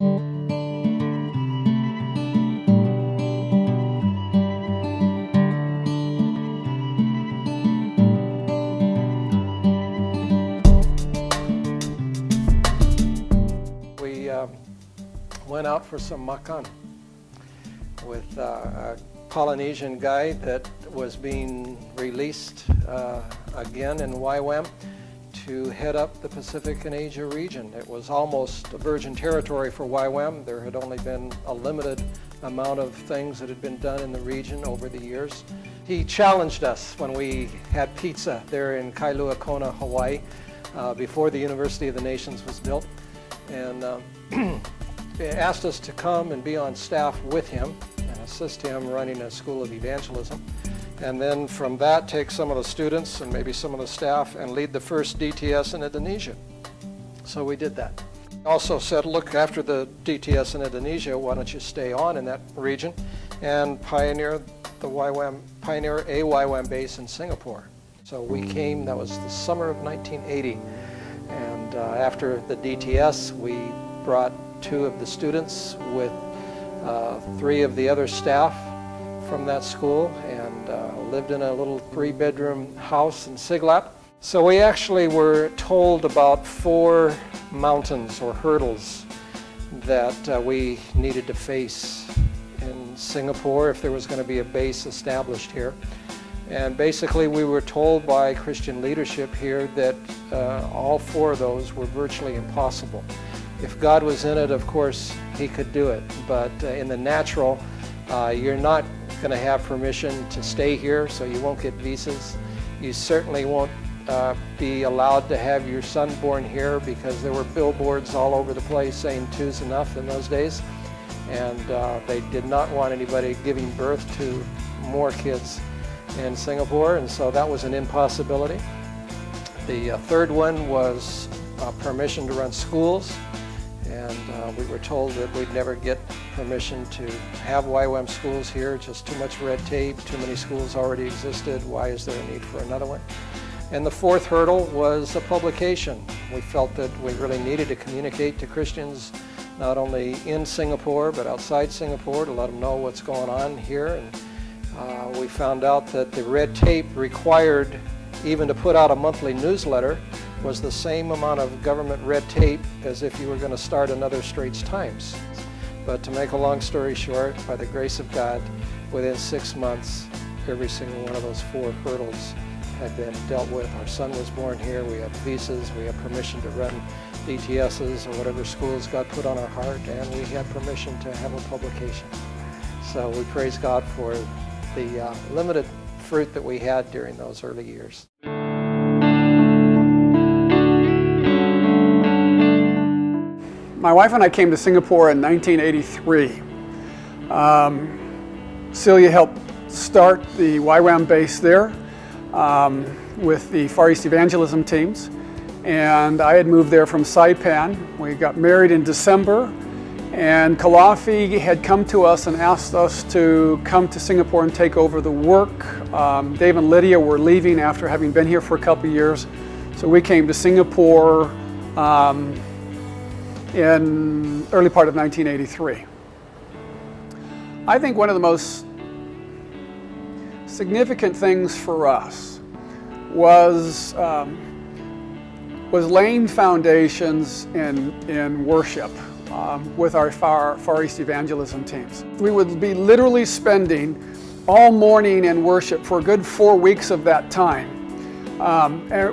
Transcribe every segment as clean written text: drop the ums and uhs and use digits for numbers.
We went out for some makan with a Polynesian guy that was being released again in YWAM to head up the Pacific and Asia region. It was almost a virgin territory for YWAM. There had only been a limited amount of things that had been done in the region over the years. He challenged us when we had pizza there in Kailua Kona, Hawaii, before the University of the Nations was built, and asked us to come and be on staff with him and assist him running a school of evangelism. And then from that, take some of the students and maybe some of the staff and lead the first DTS in Indonesia. So we did that. Also said, look, after the DTS in Indonesia, why don't you stay on in that region and pioneer the YWAM, pioneer a YWAM base in Singapore. So we came, that was the summer of 1980. And after the DTS, we brought 2 of the students with 3 of the other staff from that school, and lived in a little 3-bedroom house in Siglap. So we actually were told about 4 mountains or hurdles that we needed to face in Singapore if there was going to be a base established here. And basically we were told by Christian leadership here that all 4 of those were virtually impossible. If God was in it, of course, He could do it. But in the natural, you're not going to have permission to stay here, so you won't get visas. You certainly won't be allowed to have your son born here, because there were billboards all over the place saying 2's enough in those days. And they did not want anybody giving birth to more kids in Singapore, and so that was an impossibility. The 3rd one was permission to run schools. And we were told that we'd never get permission to have YWAM schools here, just too much red tape, too many schools already existed, why is there a need for another one? And the 4th hurdle was a publication. We felt that we really needed to communicate to Christians not only in Singapore but outside Singapore to let them know what's going on here. And we found out that the red tape required even to put out a monthly newsletter was the same amount of government red tape as if you were going to start another Straits Times. But to make a long story short, by the grace of God, within 6 months, every single one of those 4 hurdles had been dealt with. Our son was born here, we had visas, we had permission to run DTSs or whatever schools God put on our heart, and we had permission to have a publication. So we praise God for the limited fruit that we had during those early years. My wife and I came to Singapore in 1983. Celia helped start the YWAM base there with the Far East evangelism teams, and I had moved there from Saipan. We got married in December, and Kalafi had come to us and asked us to come to Singapore and take over the work. Dave and Lydia were leaving after having been here for a couple of years, so we came to Singapore in early part of 1983. I think one of the most significant things for us was laying foundations in worship with our Far East evangelism teams. We would be literally spending all morning in worship for a good 4 weeks of that time,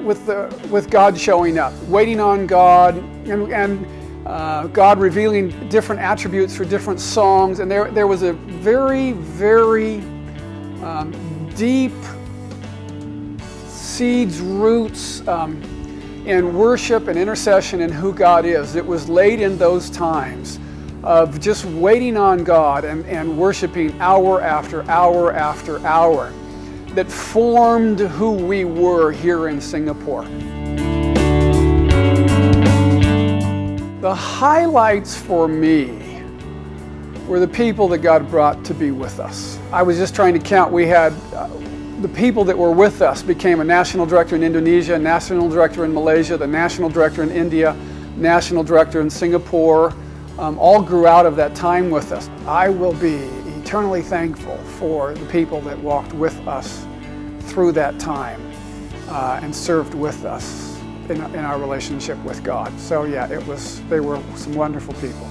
with God showing up, waiting on God, and God revealing different attributes for different songs. And there was a very, very deep seeds, roots in worship and intercession and who God is. It was laid in those times of just waiting on God and worshiping hour after hour after hour that formed who we were here in Singapore. The highlights for me were the people that God brought to be with us. I was just trying to count. We had the people that were with us became a national director in Indonesia, a national director in Malaysia, the national director in India, national director in Singapore, all grew out of that time with us. I will be eternally thankful for the people that walked with us through that time and served with us in our relationship with God. So yeah, they were some wonderful people.